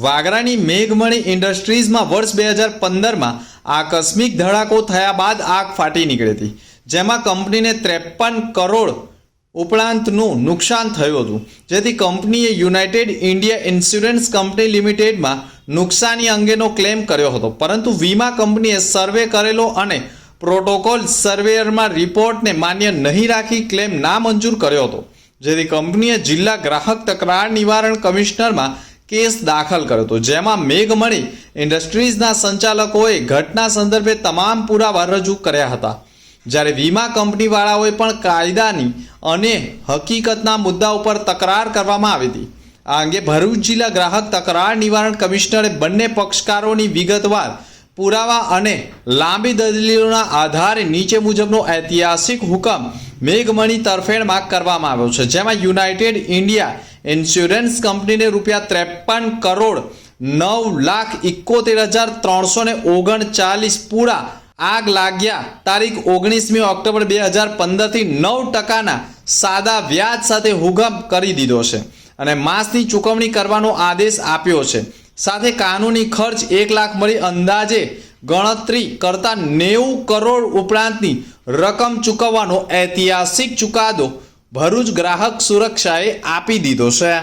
B: વાગરાની મેઘમણી ઇન્ડસ્ટ્રીઝમાં વર્ષ 2015માં આકસ્મિક ધડાકો થયા બાદ આગ ફાટી નીકળી હતી, જેમાં કંપનીને 53 કરોડ ઉપરાંતનું નુકસાન થયું હતું, જેથી કંપનીએ યુનાઇટેડ ઇન્ડિયા ઇન્સ્યોરન્સ કંપની લિમિટેડમાં નુકસાની અંગેનો ક્લેમ કર્યો હતો, પરંતુ વીમા કંપનીએ સર્વે કરેલો અને પ્રોટોકોલ સર્વેયરમાં રિપોર્ટને માન્ય નહીં રાખી ક્લેમ નામંજૂર કર્યો હતો, જેથી કંપનીએ જિલ્લા ગ્રાહક તકરાર નિવારણ કમિશનરમાં કેસ દાખલ કર્યો હતો, જેમાં મેઘમણી ઇન્ડસ્ટ્રીઝના સંચાલકોએ ઘટના સંદર્ભે તમામ પુરાવા રજૂ કર્યા હતા, જ્યારે વીમા કંપનીવાળાઓએ પણ કાયદાની અને હકીકતના મુદ્દા ઉપર તકરાર કરવામાં આવી હતી. આ અંગે ભરૂચ જિલ્લા ગ્રાહક તકરાર નિવારણ કમિશનરે બંને પક્ષકારોની વિગતવાર પુરાવા અને લાંબી દલીલોના આધારે નીચે મુજબનો ઐતિહાસિક હુકમ મેઘમણી તરફેણમાં કરવામાં આવ્યો છે, જેમાં યુનાઇટેડ ઇન્ડિયા ઇન્સ્યોરન્સ કંપનીને ₹53 કરોડ 9,71,339 પૂરા આગ લાગ્યા તારીખ 19મી ઓક્ટોબર 2015 થી 9% સાદા વ્યાજ સાથે હુકમ કરી દીધો છે અને માસની ચૂકવણી કરવાનો આદેશ આપ્યો છે. સાથે કાનૂની ખર્ચ 1 લાખ મળી અંદાજે ગણતરી કરતા 90 કરોડ ઉપરાંતની રકમ ચૂકવવાનો ઐતિહાસિક ચુકાદો ભરૂચ ગ્રાહક સુરક્ષાએ આપી દીધો છે.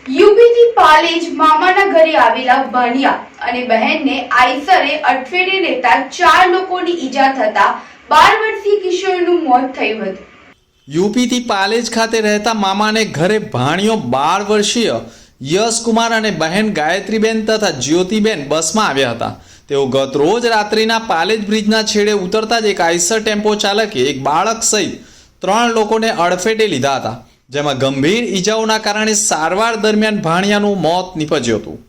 A: યુપીથી પાલેજ મામાના ઘરે આવેલા ભાણિયા અને બહેનને આઈસરે અડફેટે લેતા 4 લોકોની ઈજા થતા 12 વર્ષીય કિશોરનું મોત થયું હતું.
B: યુપીથી પાલેજ ખાતે રહેતા મામાને ઘરે ભાણિયો 12 વર્ષીય યશકુમાર અને બહેન ગાયત્રીબેન તથા જ્યોતિબેન બસમાં આવ્યા હતા. તેઓ ગત રોજ રાત્રિના પાલેજ બ્રિજના છેડે ઉતરતા જ એક આઈસર ટેમ્પો ચાલકે એક બાળક સહિત 3 લોકોને અડફેટે લીધા હતા, જેમાં ગંભીર ઈજાઓના કારણે સારવાર દરમિયાન ભાણિયાનું મોત નીપજ્યું હતું,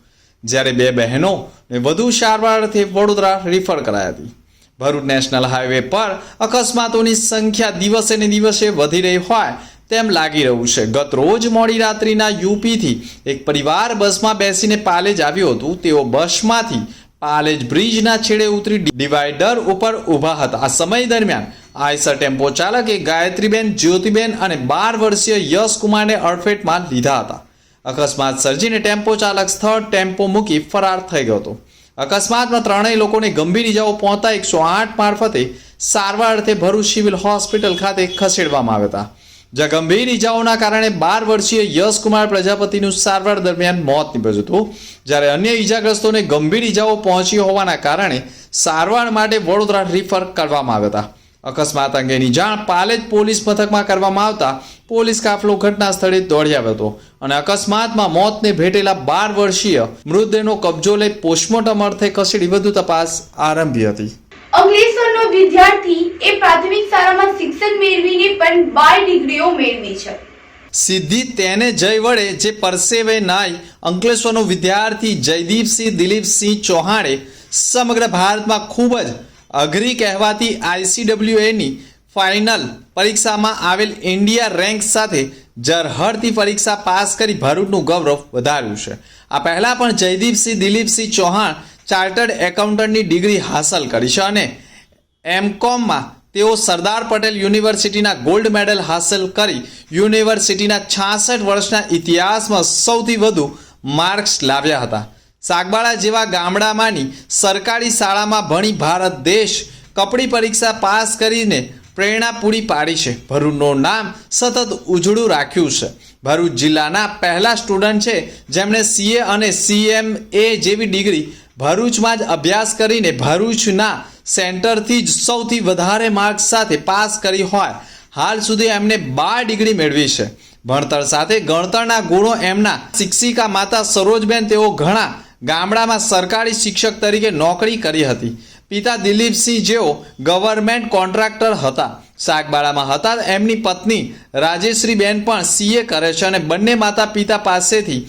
B: જ્યારે 2 બહેનોને વધુ સારવાર અર્થે વડોદરા રિફર કરાઈ હતી. ભરૂચ નેશનલ હાઈવે પર અકસ્માતોની સંખ્યા દિવસે ને દિવસે વધી રહી હોય તેમ લાગી રહ્યું છે. ગત રોજ મોડી રાત્રિના યુપીથી એક પરિવાર બસમાં બેસીને પાલેજ આવ્યું હતું. તેઓ બસમાંથી પાલેજ બ્રિજના છેડે ઉતરી ડિવાઈડર ઉપર ઊભા હતા. આ સમય દરમિયાન આઈસર ટેમ્પો ચાલકે ગાયત્રીબેન, જ્યોતિબેન અને 12 વર્ષીય યશકુમારને અડફેટમાં લીધા હતા. અકસ્માત સર્જીને ટેમ્પો ચાલક સ્થળ ટેમ્પો મૂકી ફરાર થઈ ગયો હતો. અકસ્માતમાં 3 લોકોને ગંભીર ઈજાઓ પહોંચતા 108 મારફતે સારવાર અર્થે ભરૂચ સિવિલ હોસ્પિટલ ખાતે ખસેડવામાં આવ્યા હતા, જ્યાં ગંભીર ઈજાઓના કારણે 12 વર્ષીય યશકુમાર પ્રજાપતિનું સારવાર દરમિયાન મોત નીપજ્યું હતું, જ્યારે અન્ય ઈજાગ્રસ્તોને ગંભીર ઈજાઓ પહોંચી હોવાના કારણે સારવાર માટે વડોદરા રિફર કરવામાં આવ્યા હતા. અકસ્માત અંગેની જાણ પાલેજ પોલીસ મથકમાં કરવામાં આવતા પોલીસ કાફલો ઘટના સ્થળે દોડી આવ્યો હતો અને અકસ્માતમાં મોતને ભેટેલા 12 વર્ષીય મૃતદેહનો કબજો લઈ પોસ્ટમોર્ટમ અર્થે ખસેડી વધુ તપાસ આરંભી હતી.
A: અંકલેશ્વરનો વિદ્યાર્થી એ પ્રાથમિક શાળામાં શિક્ષણ મેળવીને પણ 12 ડિગ્રીઓ મેળવી છે.
B: સિદ્ધિ તેને જય વડે જે પરસેવે નાય. અંકલેશ્વરનો વિદ્યાર્થી જયદીપસિંહ દિલીપસિંહ ચૌહાણે સમગ્ર ભારતમાં ખૂબ જ અઘરી કહેવાતી ICWAની ફાઇનલ પરીક્ષામાં આવેલ ઇન્ડિયા રેન્ક સાથે ઝરહળતી પરીક્ષા પાસ કરી ભરૂચનું ગૌરવ વધાર્યું છે. આ પહેલાં પણ જયદીપસિંહ દિલીપસિંહ ચૌહાણ ચાર્ટર્ડ એકાઉન્ટન્ટની ડિગ્રી હાંસલ કરી છે અને MCOMમાં તેઓ સરદાર પટેલ યુનિવર્સિટીના ગોલ્ડ મેડલ હાંસલ કરી યુનિવર્સિટીના 66 વર્ષના ઇતિહાસમાં સૌથી વધુ માર્ક્સ લાવ્યા હતા. સાગબાળા જેવા ગામડામાંની સરકારી શાળામાં ભણી ભારત દેશ કપડી પરીક્ષા પાસ કરીને પ્રેરણા પૂરી પાડી છે. ભરૂચનું નામ સતત ઉજળું રાખ્યું છે. ભરૂચ જિલ્લાના પહેલા સ્ટુડન્ટ છે જેમણે CA અને CMA જેવી ડિગ્રી ભરૂચમાં જ અભ્યાસ કરીને ભરૂચના સેન્ટરથી જ સૌથી વધારે માર્ક્સ સાથે પાસ કરી હોય. હાલ સુધી એમને 12 ડિગ્રી મેળવી છે. ભણતર સાથે ગણતરના ગુણો એમના શિક્ષિકા માતા સરોજબેન, તેઓ ઘણા ગામડામાં સરકારી શિક્ષક તરીકે નોકરી કરી હતી. પિતા દિલીપસિંહ જેઓ ગવર્મેન્ટ કોન્ટ્રાક્ટર હતા. સાગબાળામાં હતા એમની પત્ની રાજેશ્રીબેન પણ CA કરે છે અને બંને માતા પિતા પાસેથી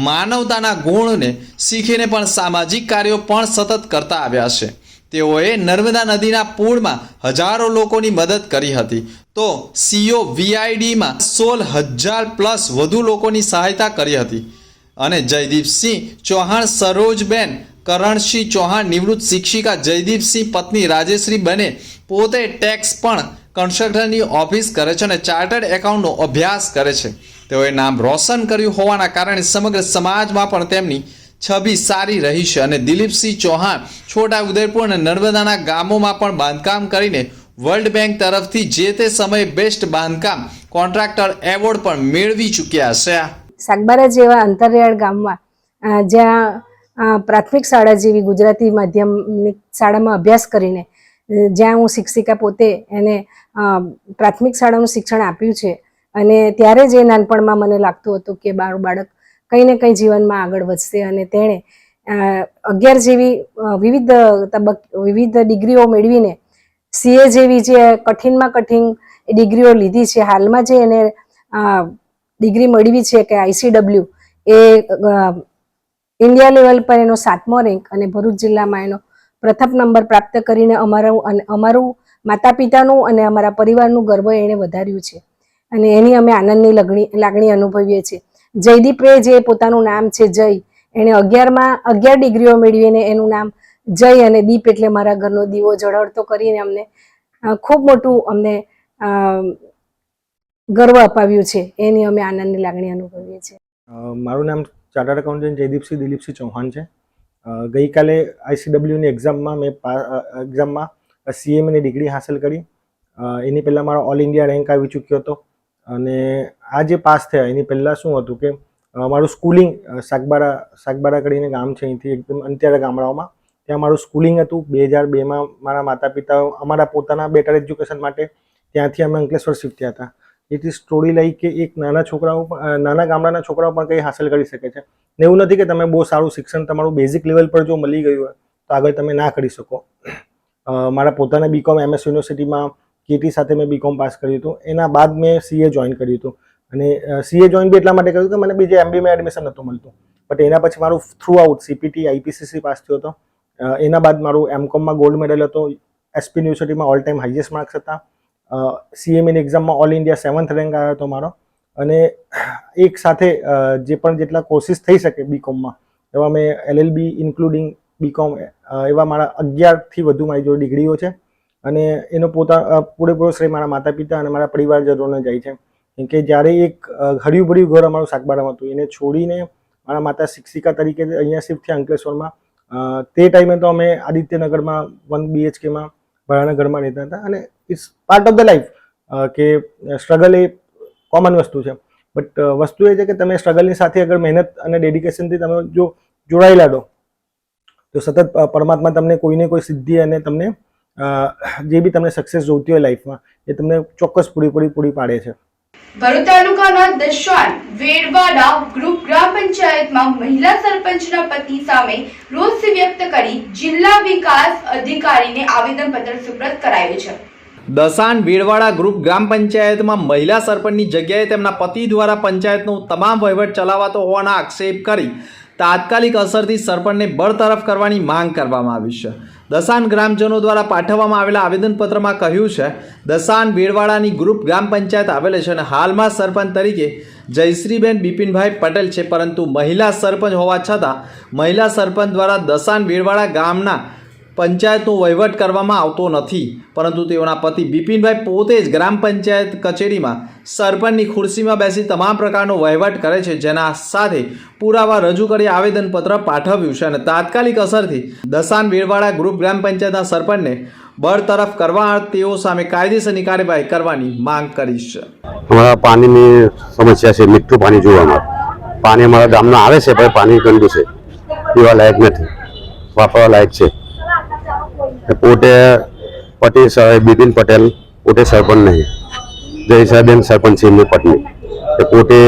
B: માનવતાના ગુણને શીખીને પણ સામાજિક કાર્યો પણ સતત કરતા આવ્યા છે. તેઓએ નર્મદા નદીના પૂરમાં હજારો લોકોની મદદ કરી હતી, તો COVIDમાં 16,000 પ્લસ વધુ લોકોની સહાયતા કરી હતી. અને જયદીપસિંહ ચૌહાણ, સરોજબેન, કરણસિંહ ચૌહાણ નિવૃત્ત શિક્ષિકા, જયદીપસિંહ પત્ની રાજેશ્રી બને પોતે ટેક્સ પણ કન્સ્ટ્રક્શનની ઓફિસ કરે છે અને ચાર્ટર્ડ એકાઉન્ટનો અભ્યાસ કરે છે. તેઓએ નામ રોશન કર્યું હોવાના કારણે સમગ્ર સમાજમાં પણ તેમની છબી સારી રહી છે અને દિલીપસિંહ ચૌહાણ છોટા ઉદેપુર અને નર્મદાના ગામોમાં પણ બાંધકામ કરીને વર્લ્ડ બેંક તરફથી જે તે સમયે બેસ્ટ બાંધકામ કોન્ટ્રાક્ટર એવોર્ડ પણ મેળવી ચૂક્યા છે.
L: સાગબારા જેવા અંતરિયાળ ગામમાં જ્યાં પ્રાથમિક શાળા જેવી ગુજરાતી માધ્યમની શાળામાં અભ્યાસ કરીને જ્યાં હું શિક્ષિકા પોતે એને પ્રાથમિક શાળાનું શિક્ષણ આપ્યું છે અને ત્યારે જ એ નાનપણમાં મને લાગતું હતું કે મારું બાળક કંઈ ને કંઈ જીવનમાં આગળ વધશે અને તેણે 11 જેવી વિવિધ ડિગ્રીઓ મેળવીને CA જેવી જે કઠિનમાં કઠિન ડિગ્રીઓ લીધી છે. હાલમાં જે એને ડિગ્રી મેળવી છે કે ICW એ ઇન્ડિયા લેવલ પર એનો 7મો રેન્ક અને ભરૂચ જિલ્લામાં એનો પ્રથમ નંબર પ્રાપ્ત કરીને અમારું માતા પિતાનું અને અમારા પરિવારનું ગર્વ એણે વધાર્યું છે અને એની અમે આનંદની લાગણી અનુભવીએ છીએ. જયદીપે જે પોતાનું નામ છે જય, એણે 11 ડિગ્રીઓ મેળવીને એનું નામ જય અને દીપ એટલે મારા ઘરનો દીવો ઝળહળતો કરીને અમને ખૂબ મોટું અમને ગર્વ અપાવ્યું છે. એની અમે આનંદની લાગણી અનુભવીએ છીએ.
H: મારું નામ ચાર્ટર્ડ એકાઉન્ટન્ટ જયદીપસિંહ દિલીપસિંહ ચૌહાણ છે. ગઈકાલે ICWની એક્ઝામમાં મેં CMAની ડિગ્રી હાંસલ કરી. એની પહેલાં મારો ઓલ ઇન્ડિયા રેન્ક આવી ચૂક્યો હતો અને આ જે પાસ થયા એની પહેલાં શું હતું કે મારું સ્કૂલિંગ સાગબારા કરીને ગામ છે, અહીંથી એકદમ અંતરિયાળ ગામડાઓમાં, ત્યાં મારું સ્કૂલિંગ હતું. 2002માં મારા માતા પિતા અમારા પોતાના બેટર એજ્યુકેશન માટે ત્યાંથી અમે અંકલેશ્વર શિફ્ટ થયા હતા. એથી સ્ટોરી લઈ કે એક નાના ગામડાના છોકરાઓ પણ કંઈ હાંસલ કરી શકે છે. ને એવું નથી કે તમે બહુ સારું શિક્ષણ તમારું બેઝિક લેવલ પર જો મળી ગયું હોય તો આગળ તમે ના કરી શકો. મારા પોતાના બીકોમ MS યુનિવર્સિટીમાં KT સાથે મેં બીકોમ પાસ કર્યું હતું. એના બાદ મેં CA જોઈન કર્યું હતું, અને CA જોઈન બી એટલા માટે કર્યું કે મને બીજે MBમાં એડમિશન નહોતું મળતું. બટ એના પછી મારું through out CPT IPCC pass થયો હતો. એના બાદ મારું MCOMમાં ગોલ્ડ મેડલ હતો. SP યુનિવર્સિટીમાં ઓલ ટાઈમ હાઈએસ્ટ માર્ક્સ હતા. CMAની એક્ઝામમાં ઓલ ઇન્ડિયા 7th રેન્ક આવ્યો હતો મારો. અને એક સાથે જેટલા કોર્સિસ થઈ શકે બીકોમમાં એવા મેં LLB ઇન્ક્લુડિંગ બીકોમ એવા મારા 11થી વધુ મારી જોડે ડિગ્રીઓ છે. અને એનો પૂરેપૂરો શ્રેય મારા માતા પિતા અને મારા પરિવારજનોને જાય છે. કેમ કે જ્યારે એક હર્યું ભર્યું ઘર અમારું સાગબારામાં હતું, એને છોડીને મારા માતા શિક્ષિકા તરીકે અહીંયા શિફ્ટ થયા અંકલેશ્વરમાં. તે ટાઈમે તો અમે આદિત્યનગરમાં 1 BHKમાં ભાડાના ઘરમાં રહેતા હતા. અને it's part of the life કે સ્ટ્રગલ એ કોમન વસ્તુ છે. બટ વસ્તુ એ છે કે તમે સ્ટ્રગલની સાથે અગર મહેનત અને ડેડિકેશનથી તમે જો જોડાયેલા દો તો સતત પરમાત્મા તમને કોઈને કોઈ સિદ્ધિ અને તમને જે બી તમને સક્સેસ જોઈતી હોય લાઈફમાં એ તમને ચોક્કસ પૂરી પાડે છે.
A: ભરૂચ તાલુકાના દશાન વેડવાડા ગ્રુપ ગ્રામ પંચાયતમાં મહિલા સરપંચના પતિ સામે રોષ વ્યક્ત કરી જિલ્લા વિકાસ અધિકારીને આવેદનપત્ર સુપ્રત કરાયું છે.
B: દસાન વેડવાડા ગ્રુપ ગ્રામ પંચાયતમાં મહિલા સરપંચની જગ્યાએ તેમના પતિ દ્વારા પંચાયતનો તમામ વહીવટ ચલાવાતો હોવાના આક્ષેપ કરી તાત્કાલિક અસરથી સરપંચને બરતરફ કરવાની માંગ કરવામાં આવી છે. દસાન ગ્રામજનો દ્વારા પાઠવવામાં આવેલા આવેદનપત્રમાં કહ્યું છે, દસાન વેડવાડાની ગ્રુપ ગ્રામ પંચાયત આવેલી છે અને હાલમાં સરપંચ તરીકે જયશ્રીબેન બિપિનભાઈ પટેલ છે, પરંતુ મહિલા સરપંચ હોવા છતાં મહિલા સરપંચ દ્વારા દસાન વેડવાડા ગામના પંચાયતનો વહીવટ કરવામાં આવતો નથી, પરંતુ તેઓના પતિ બિપિનભાઈ પોતે જ ગ્રામ પંચાયત કચેરીમાં સરપંચની ખુરશીમાં બેસી તમામ પ્રકારનો વહીવટ કરે છે, જેના સાથે પુરાવા રજૂ કરી આવેદનપત્ર પાઠવ્યું છે અને તાત્કાલિક અસરથી દસાન વેડવાડા ગ્રુપ ગ્રામ પંચાયતના સરપંચને બરતરફ કરવા તેઓ સામે કાયદેસરની કાર્યવાહી કરવાની માંગ કરી છે.
K: અમારા પાણીની સમસ્યા છે, મીઠું પાણી જોવા પાણી અમારા ગામમાં આવે છે, પણ પાણી ગંદુ છે, પીવા લાયક નથી, વાપરવા લાયક છે. પોતે પતિ બિપિન પટેલ પોતે સરપંચ નહીં, જયસાબેન સરપંચ છે એમની પત્ની, એ પોતે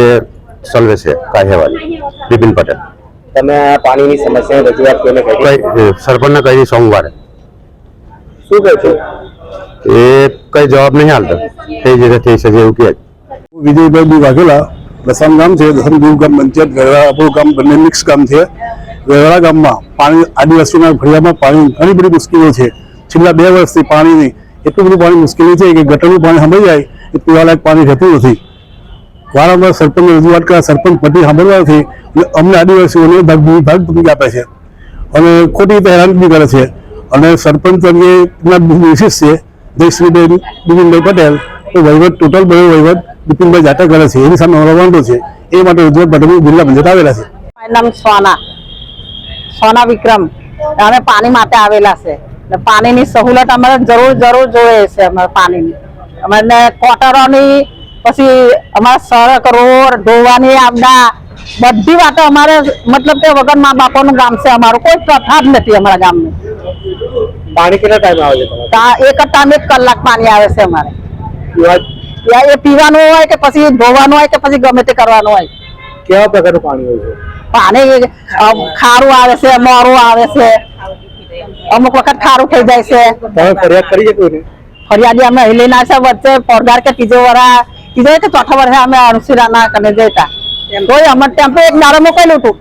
K: સલવે છે કાહેવાલી બિપિન પટેલ.
D: તમે આ પાણીની સમસ્યાની રજૂઆત કોઈને કરી?
K: સરપંચને કહી સોમવારે.
D: શું કહે છે?
K: એ કઈ જવાબ નહીં હાલતો, થઈ જશે થઈ શકે એવું કહે.
H: વિજયભાઈ બી વાઘેલા, દસામ ગામ છે, દસામ ગ્રુપ ગ્રામ પંચાયત ગરડા આપણું ગામ બંને મિક્સ ગામ છે. ગરડા ગામમાં પાણી આદિવાસીના ફળિયામાં પાણી ઘણી બધી મુશ્કેલીઓ છે. છેલ્લા 2 વર્ષથી પાણીની એટલું બધું પાણી મુશ્કેલી છે કે ગટરનું પાણી સાંભળી જાય એ પીવાલાયક પાણી રહેતું નથી. વારંવાર સરપંચને રજૂઆત કરવા સરપંચ પતિ સાંભળવા નથી. અમને આદિવાસીઓને ભાગ ભૂમિકા આપે છે અને ખોટી રીતે હેરાન બી કરે છે. અને સરપંચ તરીકે વિશેષ છે જયશ્રીબેન બિપિનભાઈ પટેલ, તો વહીવટ ટોટલ બધો વહીવટ બિપિનભાઈ જાતે કરે છે. એની સામે અમારો વાંધો છે, એ માટે રજૂઆત માટે જિલ્લા પંચાયત આવેલા છે.
M: નામ સોના વિક્રમ, અમે પાણી માટે આવેલા છે. પાણીની સહુલત અમારે જરૂર જોઈએ છે. અમારે પાણીની અમને કોટરોની, પછી અમારા સડક રોડ ધોવાની આપડા બધી વાતો અમારે મતલબ કે વગર મા બાપોનું ગામ છે અમારું, કોઈ પ્રથા જ નથી અમારા ગામની.
D: પાણી કેટલા ટાઈમ આવે છે?
M: એક ટાઈમ 1 કલાક પાણી આવે છે અમારે. એ પીવાનું હોય કે પછી ધોવાનું હોય કે પછી ગમે તે કરવાનું હોય.
D: કેવા પ્રકારનું પાણી હોય છે?
M: પાણી ખારું આવે છે, મોરું આવે છે, અમુક વખત ખારું થઈ જાય છે.
D: તમે ફરિયાદ કરી છે કોઈને?
M: ફરિયાદી અમે હિલેના છે વચ્ચે પગાર કે ત્રીજો કે ચોથા વર્ષે અમે અણસીરાના કને જતા કોઈ અમર ટેમ્પો એક નારો મોકલેલું હતું.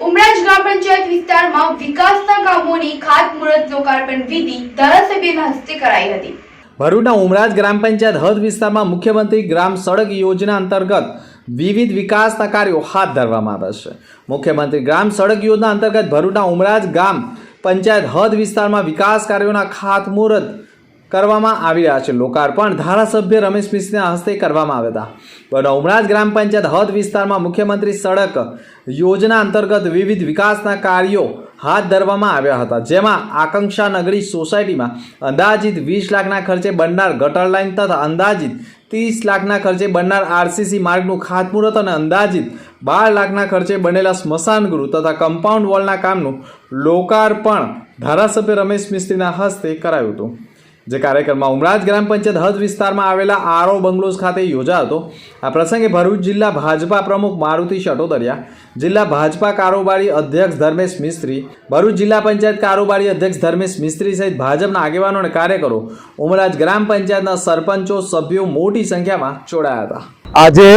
A: ઉમરાજ ગ્રામ પંચાયત વિસ્તારમાં વિકાસના કામોની ખાતમુહૂર્ત લોકાર્પણ વિધિ ધારાસભ્યના હસ્તે કરાઈ હતી.
B: ભરૂચના ઉમરાજ ગ્રામ પંચાયત હદ વિસ્તારમાં મુખ્યમંત્રી ગ્રામ સડક યોજના અંતર્ગત વિવિધ વિકાસના કાર્યો હાથ ધરવામાં આવ્યા છે. મુખ્યમંત્રી ગ્રામ સડક યોજના અંતર્ગત ભરૂચના ઉમરાજ ગ્રામ પંચાયત હદ વિસ્તારમાં વિકાસ કાર્યોના ખાતમુહૂર્ત કરવામાં આવી રહ્યા છે. લોકાર્પણ ધારાસભ્ય રમેશ મિસ્ત્રીના હસ્તે કરવામાં આવ્યા હતા. ઉમરાજ ગ્રામ પંચાયત હદ વિસ્તારમાં મુખ્યમંત્રી સડક યોજના અંતર્ગત વિવિધ વિકાસના કાર્યો હાથ ધરવામાં આવ્યા હતા, જેમાં આકાંક્ષા નગરી સોસાયટીમાં અંદાજિત 20 લાખના ખર્ચે બનનાર ગટર લાઇન તથા અંદાજિત 30 લાખના ખર્ચે બનનાર આરસીસી માર્ગનું ખાતમુહૂર્ત અને અંદાજિત 12 લાખના ખર્ચે બનેલા સ્મશાન ગૃહ તથા કમ્પાઉન્ડ વોલના કામનું લોકાર્પણ ધારાસભ્ય રમેશ મિસ્ત્રીના હસ્તે કરાયું હતું, જે કાર્યક્રમમાં ઉમરાજ ગ્રામ પંચાયત હદ વિસ્તારમાં આવેલા આરો બંગલોઝ ખાતે યોજાયો હતો। આ પ્રસંગે ભરૂચ જિલ્લા ભાજપા પ્રમુખ મારુતિ શટોદરિયા, જિલ્લા ભાજપા કારોબારી અધ્યક્ષ ધર્મેશ મિસ્ત્રી, ભરૂચ જિલ્લા પંચાયત કારોબારી અધ્યક્ષ ધર્મેશ મિસ્ત્રી સહિત ભાજપના આગેવાનો અને કાર્યકરો, ઉમરાજ ગ્રામ પંચાયતના સરપંચો, સભ્યો મોટી સંખ્યામાં જોડાયા હતા।
K: આજે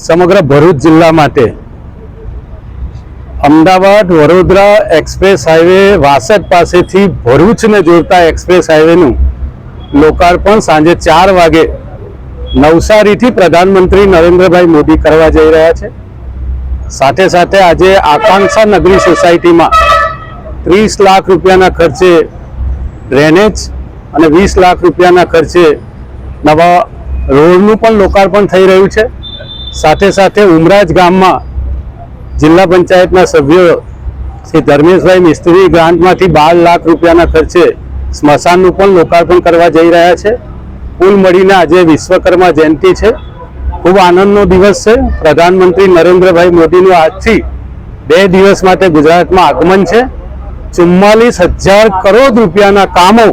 K: સમગ્ર ભરૂચ જિલ્લા માટે અમદાવાદ વડોદરા એક્સપ્રેસ હાઈવે વાસદ પાસેથી ભરૂચને જોડતા એક્સપ્રેસ હાઈવેનું લોકાર્પણ સાંજે 4 વાગે નવસારીથી પ્રધાનમંત્રી નરેન્દ્રભાઈ મોદી કરવા જઈ રહ્યા છે। સાથે સાથે આજે આકાંક્ષા નગરી સોસાયટીમાં 30 લાખ રૂપિયાના ખર્ચે ડ્રેનેજ અને 20 લાખ રૂપિયાના ખર્ચે નવા રોડનું પણ લોકાર્પણ થઈ રહ્યું છે। સાથે સાથે ઉમરાજ ગામમાં જિલ્લા પંચાયતના સભ્યો શ્રી ધર્મેશભાઈ મિસ્ત્રી ગ્રાન્ટમાંથી 12 લાખ રૂપિયાના ખર્ચે સ્મશાનનું પણ લોકાર્પણ કરવા જઈ રહ્યા છે। કુલ મળીને આજે વિશ્વકર્મા જયંતિ છે, ખૂબ આનંદનો દિવસ છે। પ્રધાનમંત્રી નરેન્દ્રભાઈ મોદીનું આજથી 2 દિવસ માટે ગુજરાતમાં આગમન છે। 44,000 કરોડ રૂપિયાના કામો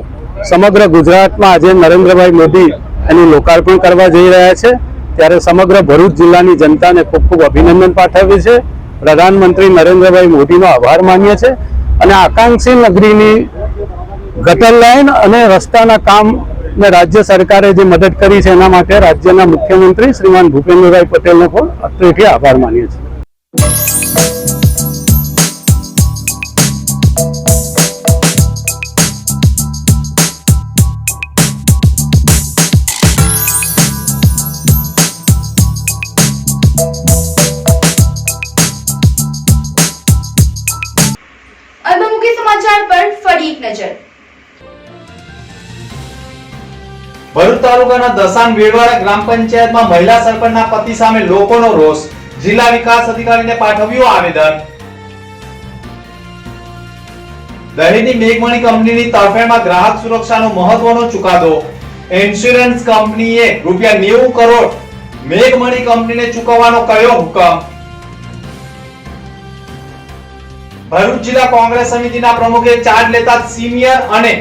K: સમગ્ર ગુજરાતમાં આજે નરેન્દ્રભાઈ મોદી એનું લોકાર્પણ કરવા જઈ રહ્યા છે, ત્યારે સમગ્ર ભરૂચ જિલ્લાની જનતાને ખૂબ ખૂબ અભિનંદન પાઠવીએ છીએ। પ્રધાનમંત્રી નરેન્દ્રભાઈ મોદીનો આભાર માનીએ છીએ અને આકાંક્ષી નગરીની ગટર લાઇન અને રસ્તાના કામને રાજ્ય સરકારે જે મદદ કરી છે એના માટે રાજ્યના મુખ્યમંત્રી શ્રીમાન ભૂપેન્દ્રભાઈ પટેલનો પણ અત્રેથી આભાર માનીએ છીએ।
A: સમાચાર પર ફરી એક નજર।
B: ભરૂચ તાલુકાના દસાણ વેડવાડા ગ્રામ પંચાયતમાં મહિલા સરપંચના પતિ સામે લોકોનો રોષ, જિલ્લા વિકાસ અધિકારીને પાઠવ્યું આવેદન। દહેજની મેઘમણી કંપનીની તરફેણમાં ગ્રાહક સુરક્ષાનો મહત્વનો ચુકાદો, ઇન્સ્યોરન્સ કંપનીએ ₹90 કરોડ મેઘમણી કંપનીને ચૂકવવાનો કર્યો હુકમ। ભરૂચ જિલ્લા કોંગ્રેસ સમિતિના પ્રમુખે ચાર્જ લેતા સિનિયર અને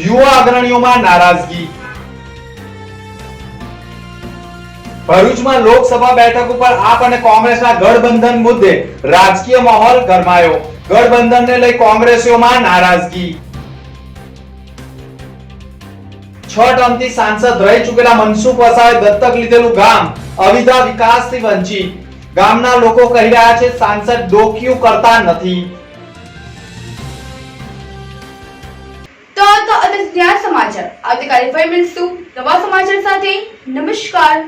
B: યુવા અગ્રણીઓમાં નારાજગી। ભરૂચમાં લોકસભા બેઠક ઉપર આપ અને કોંગ્રેસના ગઠબંધન મુદ્દે રાજકીય માહોલ ગરમાયો, ગઠબંધનને લઈ કોંગ્રેસીઓમાં નારાજગી। 6 ટર્મથી સાંસદ રહી ચૂકેલા મનસુખ વસાવાએ દત્તક લીધેલું ગામ અવિધા વિકાસથી વંચિત, ગામના લોકો કહી રહ્યા છે સાંસદ ડોકિયું કરતા નથી।
A: તો અત્યાર સમાચાર, આવતીકાલે ફરી મળીશું નવા સમાચાર સાથે। નમસ્કાર।